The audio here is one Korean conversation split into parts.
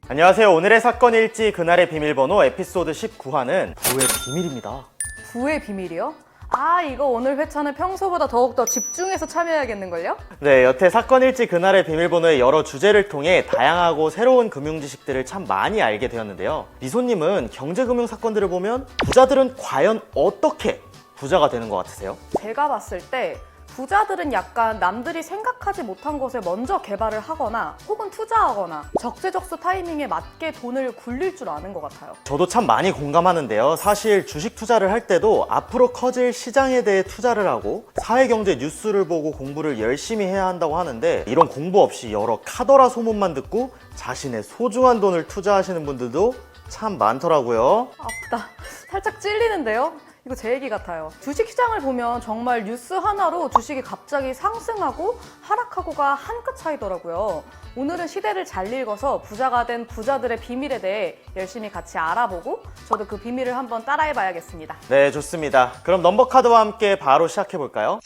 안녕하세요. 오늘의 사건 일지 그날의 비밀번호 에피소드 19화는 부의 비밀입니다. 부의 비밀이요? 아, 이거 오늘 회차는 평소보다 더욱더 집중해서 참여해야겠는걸요? 네, 여태 사건 일지 그날의 비밀번호의 여러 주제를 통해 다양하고 새로운 금융 지식들을 참 많이 알게 되었는데요. 미소님은 경제금융 사건들을 보면 부자들은 과연 어떻게 부자가 되는 것 같으세요? 제가 봤을 때 부자들은 약간 남들이 생각하지 못한 것을 먼저 개발을 하거나 혹은 투자하거나 적재적소 타이밍에 맞게 돈을 굴릴 줄 아는 것 같아요. 저도 참 많이 공감하는데요. 사실 주식 투자를 할 때도 앞으로 커질 시장에 대해 투자를 하고 사회경제 뉴스를 보고 공부를 열심히 해야 한다고 하는데 이런 공부 없이 여러 카더라 소문만 듣고 자신의 소중한 돈을 투자하시는 분들도 참 많더라고요. 아프다. 살짝 찔리는데요? 이거 제 얘기 같아요. 주식시장을 보면 정말 뉴스 하나로 주식이 갑자기 상승하고 하락하고가 한 끗 차이더라고요. 오늘은 시대를 잘 읽어서 부자가 된 부자들의 비밀에 대해 열심히 같이 알아보고 저도 그 비밀을 한번 따라해봐야겠습니다. 네, 좋습니다. 그럼 넘버카드와 함께 바로 시작해볼까요?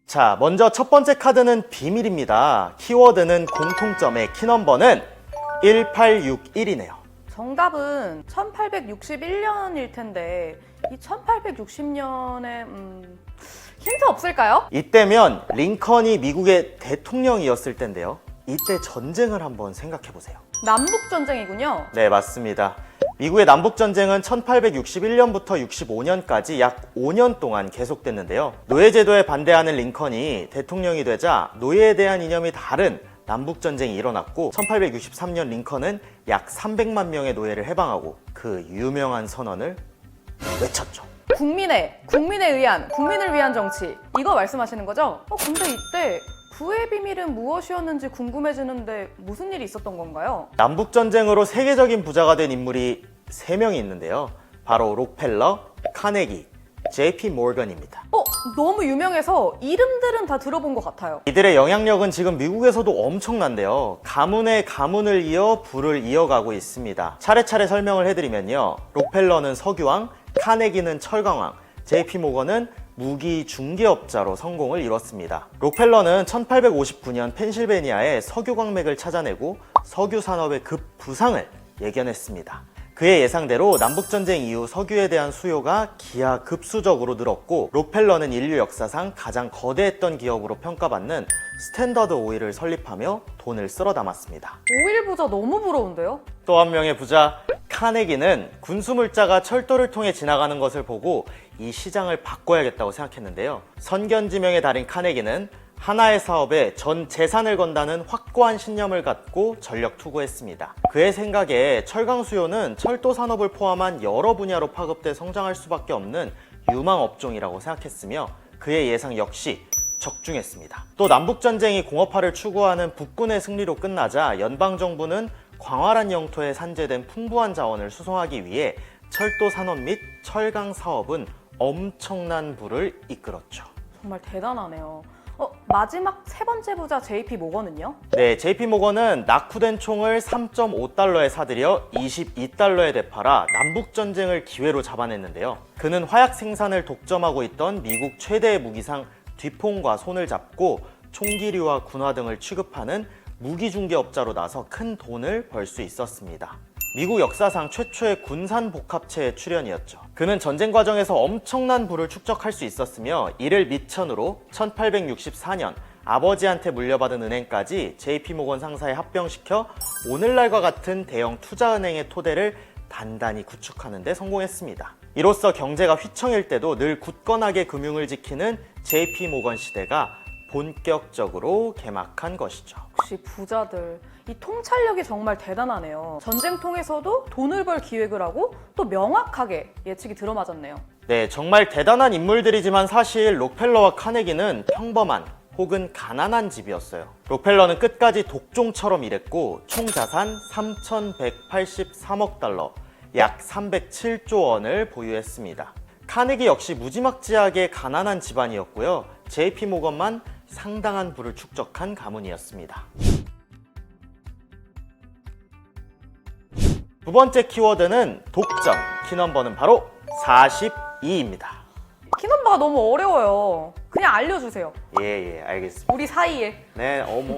자, 먼저 첫 번째 카드는 비밀입니다. 키워드는 공통점의 키넘버는 1861이네요. 정답은 1861년일 텐데 이 1860년에 힌트 없을까요? 이때면 링컨이 미국의 대통령이었을 텐데요. 이때 전쟁을 한번 생각해보세요. 남북전쟁이군요. 네, 맞습니다. 미국의 남북전쟁은 1861년부터 65년까지 약 5년 동안 계속됐는데요. 노예제도에 반대하는 링컨이 대통령이 되자 노예에 대한 이념이 다른 남북전쟁이 일어났고 1863년 링컨은 약 300만 명의 노예를 해방하고 그 유명한 선언을 외쳤죠. 국민에 의한, 국민을 위한 정치 이거 말씀하시는 거죠? 근데 이때 부의 비밀은 무엇이었는지 궁금해지는데 무슨 일이 있었던 건가요? 남북전쟁으로 세계적인 부자가 된 인물이 3명이 있는데요. 바로 록펠러, 카네기, JP 모건입니다. 너무 유명해서 이름들은 다 들어본 것 같아요. 이들의 영향력은 지금 미국에서도 엄청난데요. 가문의 가문을 이어 부를 이어가고 있습니다. 차례차례 설명을 해드리면요. 록펠러는 석유왕, 카네기는 철강왕, JP 모건은 무기 중개업자로 성공을 이뤘습니다. 록펠러는 1859년 펜실베니아에 석유 광맥을 찾아내고 석유 산업의 급부상을 예견했습니다. 그의 예상대로 남북전쟁 이후 석유에 대한 수요가 기하급수적으로 늘었고 록펠러는 인류 역사상 가장 거대했던 기업으로 평가받는 스탠더드 오일을 설립하며 돈을 쓸어 담았습니다. 오일 부자 너무 부러운데요? 또 한 명의 부자 카네기는 군수물자가 철도를 통해 지나가는 것을 보고 이 시장을 바꿔야겠다고 생각했는데요. 선견지명의 달인 카네기는 하나의 사업에 전 재산을 건다는 확고한 신념을 갖고 전력 투구했습니다. 그의 생각에 철강 수요는 철도 산업을 포함한 여러 분야로 파급돼 성장할 수밖에 없는 유망 업종이라고 생각했으며 그의 예상 역시 적중했습니다. 또 남북전쟁이 공업화를 추구하는 북군의 승리로 끝나자 연방정부는 광활한 영토에 산재된 풍부한 자원을 수송하기 위해 철도 산업 및 철강 사업은 엄청난 부를 이끌었죠. 정말 대단하네요. 마지막 세 번째 부자 JP 모건은요? 네, JP 모건은 낙후된 총을 3.5달러에 사들여 22달러에 되팔아 남북전쟁을 기회로 잡아냈는데요. 그는 화약 생산을 독점하고 있던 미국 최대의 무기상 뒤폰과 손을 잡고 총기류와 군화 등을 취급하는 무기중개업자로 나서 큰 돈을 벌 수 있었습니다. 미국 역사상 최초의 군산복합체의 출연이었죠. 그는 전쟁 과정에서 엄청난 부를 축적할 수 있었으며 이를 밑천으로 1864년 아버지한테 물려받은 은행까지 JP모건 상사에 합병시켜 오늘날과 같은 대형 투자은행의 토대를 단단히 구축하는 데 성공했습니다. 이로써 경제가 휘청일 때도 늘 굳건하게 금융을 지키는 JP모건 시대가 본격적으로 개막한 것이죠. 역시 부자들 이 통찰력이 정말 대단하네요. 전쟁통에서도 돈을 벌 기획을 하고 또 명확하게 예측이 들어맞았네요. 네, 정말 대단한 인물들이지만 사실 록펠러와 카네기는 평범한 혹은 가난한 집이었어요. 록펠러는 끝까지 독종처럼 일했고 총 자산 3,183억 달러, 약 307조 원을 보유했습니다. 카네기 역시 무지막지하게 가난한 집안이었고요. JP 모건만 상당한 부를 축적한 가문이었습니다. 두 번째 키워드는 독점, 키넘버는 바로 42입니다. 키넘버가 너무 어려워요. 그냥 알려주세요. 예, 알겠습니다. 우리 사이에. 네, 어머.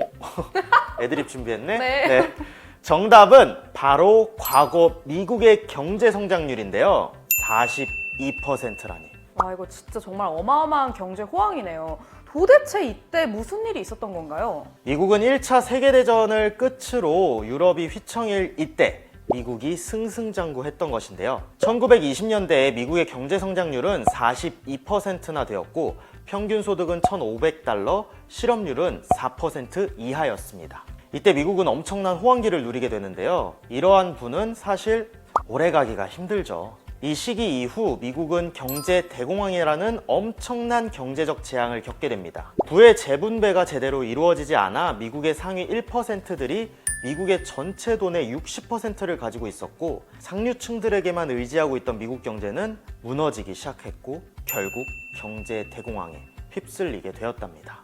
애드립 준비했네? 네. 정답은 바로 과거 미국의 경제 성장률인데요. 42%라니. 와, 이거 진짜 정말 어마어마한 경제 호황이네요. 도대체 이때 무슨 일이 있었던 건가요? 미국은 1차 세계대전을 끝으로 유럽이 휘청일 이때 미국이 승승장구했던 것인데요. 1920년대에 미국의 경제 성장률은 42%나 되었고 평균 소득은 1,500달러, 실업률은 4% 이하였습니다. 이때 미국은 엄청난 호황기를 누리게 되는데요. 이러한 부는 사실 오래가기가 힘들죠. 이 시기 이후 미국은 경제 대공황이라는 엄청난 경제적 재앙을 겪게 됩니다. 부의 재분배가 제대로 이루어지지 않아 미국의 상위 1%들이 미국의 전체 돈의 60%를 가지고 있었고 상류층들에게만 의지하고 있던 미국 경제는 무너지기 시작했고 결국 경제 대공황에 휩쓸리게 되었답니다.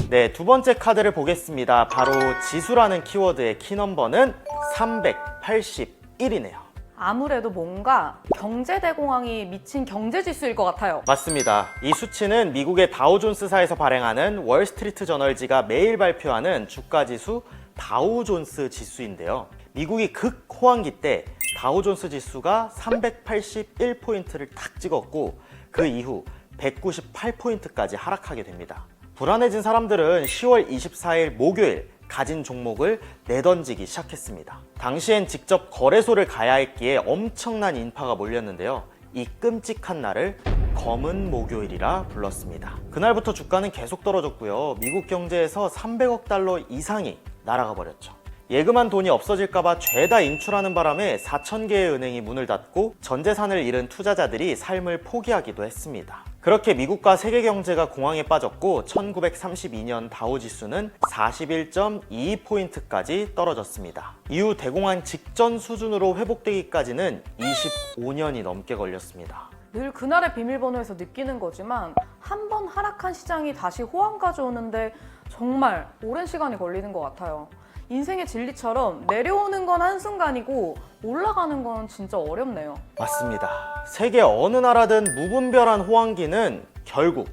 네, 두 번째 카드를 보겠습니다. 바로 지수라는 키워드의 키넘버는 381이네요. 아무래도 뭔가 경제 대공황이 미친 경제 지수일 것 같아요. 맞습니다. 이 수치는 미국의 다우존스사에서 발행하는 월스트리트 저널지가 매일 발표하는 주가지수 다우존스 지수인데요. 미국이 극호황기 때 다우존스 지수가 381포인트를 탁 찍었고 그 이후 198포인트까지 하락하게 됩니다. 불안해진 사람들은 10월 24일 목요일 가진 종목을 내던지기 시작했습니다. 당시엔 직접 거래소를 가야 했기에 엄청난 인파가 몰렸는데요. 이 끔찍한 날을 검은 목요일이라 불렀습니다. 그날부터 주가는 계속 떨어졌고요. 미국 경제에서 300억 달러 이상이 날아가 버렸죠. 예금한 돈이 없어질까봐 죄다 인출하는 바람에 4,000개의 은행이 문을 닫고 전 재산을 잃은 투자자들이 삶을 포기하기도 했습니다. 그렇게 미국과 세계 경제가 공황에 빠졌고 1932년 다우지수는 41.22포인트까지 떨어졌습니다. 이후 대공황 직전 수준으로 회복되기까지는 25년이 넘게 걸렸습니다. 늘 그날의 비밀번호에서 느끼는 거지만 한 번 하락한 시장이 다시 호황 가져오는데 정말 오랜 시간이 걸리는 것 같아요. 인생의 진리처럼 내려오는 건 한순간이고 올라가는 건 진짜 어렵네요. 맞습니다. 세계 어느 나라든 무분별한 호황기는 결국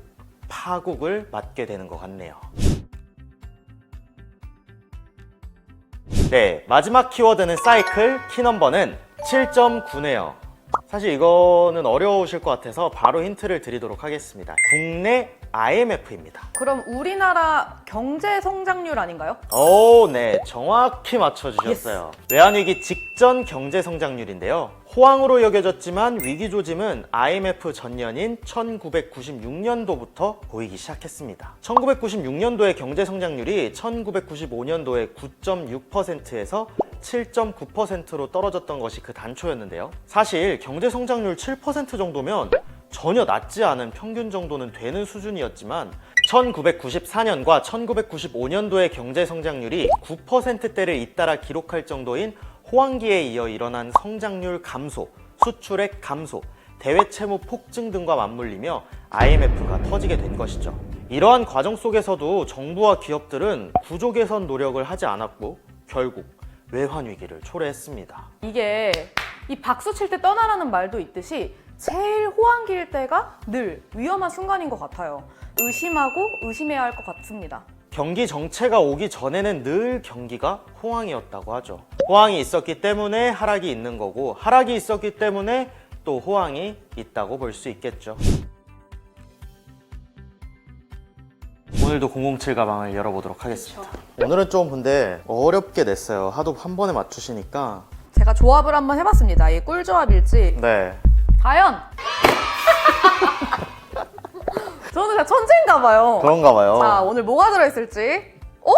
파국을 맞게 되는 것 같네요. 네, 마지막 키워드는 사이클, 키넘버는 7.9네요. 사실 이거는 어려우실 것 같아서 바로 힌트를 드리도록 하겠습니다. 국내 IMF입니다. 그럼 우리나라 경제 성장률 아닌가요? 오, 네, 정확히 맞춰주셨어요. 외환위기 직전 경제 성장률인데요. 호황으로 여겨졌지만 위기 조짐은 IMF 전년인 1996년도부터 보이기 시작했습니다. 1996년도의 경제 성장률이 1995년도의 9.6%에서 7.9%로 떨어졌던 것이 그 단초였는데요. 사실 경제 성장률 7% 정도면 전혀 낮지 않은 평균 정도는 되는 수준이었지만 1994년과 1995년도의 경제 성장률이 9%대를 잇따라 기록할 정도인 호황기에 이어 일어난 성장률 감소, 수출액 감소, 대외 채무 폭증 등과 맞물리며 IMF가 터지게 된 것이죠. 이러한 과정 속에서도 정부와 기업들은 구조 개선 노력을 하지 않았고 결국 외환 위기를 초래했습니다. 이게 이 박수 칠 때 떠나라는 말도 있듯이 제일 호황기일 때가 늘 위험한 순간인 것 같아요. 의심하고 의심해야 할 것 같습니다. 경기 정체가 오기 전에는 늘 경기가 호황이었다고 하죠. 호황이 있었기 때문에 하락이 있는 거고 하락이 있었기 때문에 또 호황이 있다고 볼 수 있겠죠. 오늘도 007 가방을 열어보도록 하겠습니다. 오늘은 좀 근데 어렵게 냈어요. 하도 한 번에 맞추시니까. 제가 조합을 한번 해봤습니다. 이 꿀조합일지 네. 과연 저는 그냥 천재인가 봐요. 그런가 봐요. 자, 오늘 뭐가 들어있을지. 어?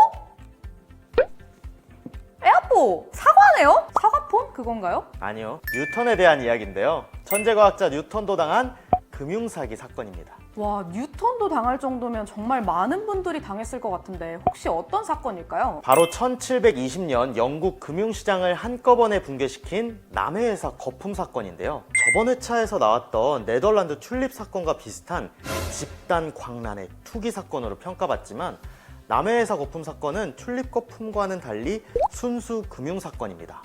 에어포 사과네요? 사과폰? 그건가요? 아니요. 뉴턴에 대한 이야기인데요. 천재과학자 뉴턴도 당한 금융사기 사건입니다. 와, 뉴턴도 당할 정도면 정말 많은 분들이 당했을 것 같은데 혹시 어떤 사건일까요? 바로 1720년 영국 금융시장을 한꺼번에 붕괴시킨 남해회사 거품 사건인데요. 저번 회차에서 나왔던 네덜란드 튤립 사건과 비슷한 집단 광란의 투기 사건으로 평가받지만 남해회사 거품 사건은 튤립 거품과는 달리 순수 금융 사건입니다.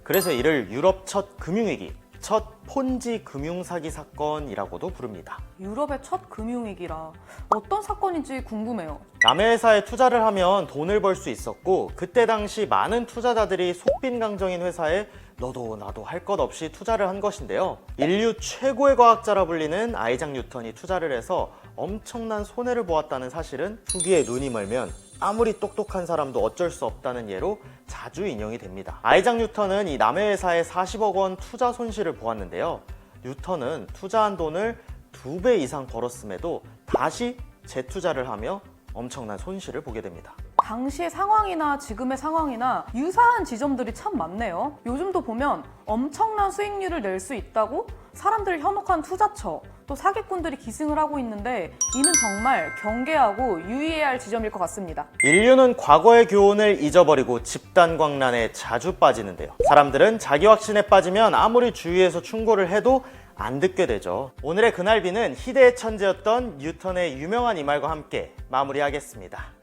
그래서 이를 유럽 첫 금융위기, 첫 폰지 금융사기 사건이라고도 부릅니다. 유럽의 첫 금융위기라 어떤 사건인지 궁금해요. 남의 회사에 투자를 하면 돈을 벌 수 있었고, 그때 당시 많은 투자자들이 속빈강정인 회사에 너도 나도 할 것 없이 투자를 한 것인데요. 인류 최고의 과학자라 불리는 아이작 뉴턴이 투자를 해서 엄청난 손해를 보았다는 사실은 후기에 눈이 멀면 아무리 똑똑한 사람도 어쩔 수 없다는 예로 자주 인용이 됩니다. 아이작 뉴턴은 이 남의 회사에 40억 원 투자 손실을 보았는데요. 뉴턴은 투자한 돈을 2배 이상 벌었음에도 다시 재투자를 하며 엄청난 손실을 보게 됩니다. 당시의 상황이나 지금의 상황이나 유사한 지점들이 참 많네요. 요즘도 보면 엄청난 수익률을 낼 수 있다고 사람들을 현혹한 투자처, 또 사기꾼들이 기승을 하고 있는데 이는 정말 경계하고 유의해야 할 지점일 것 같습니다. 인류는 과거의 교훈을 잊어버리고 집단광란에 자주 빠지는데요. 사람들은 자기 확신에 빠지면 아무리 주위에서 충고를 해도 안 듣게 되죠. 오늘의 그날비는 희대의 천재였던 뉴턴의 유명한 이 말과 함께 마무리하겠습니다.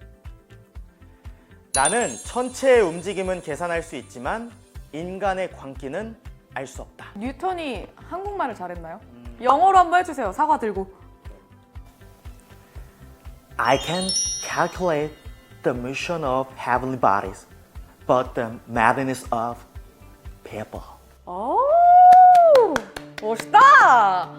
나는 천체의 움직임은 계산할 수 있지만 인간의 광기는 알 수 없다. 뉴턴이 한국말을 잘했나요? 영어로 한번 해주세요. 사과 들고. I can calculate the motion of heavenly bodies, but the madness of people. 오, 멋있다.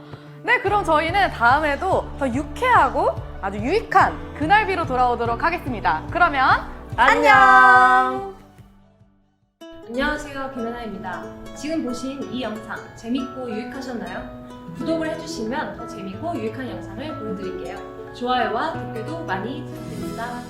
네, 그럼 저희는 다음에도 더 유쾌하고 아주 유익한 그날비로 돌아오도록 하겠습니다. 그러면 안녕. 안녕하세요, 김연아입니다. 지금 보신 이 영상 재밌고 유익하셨나요? 구독을 해주시면 더 재밌고 유익한 영상을 보여드릴게요. 좋아요와 댓글도 많이 부탁드립니다.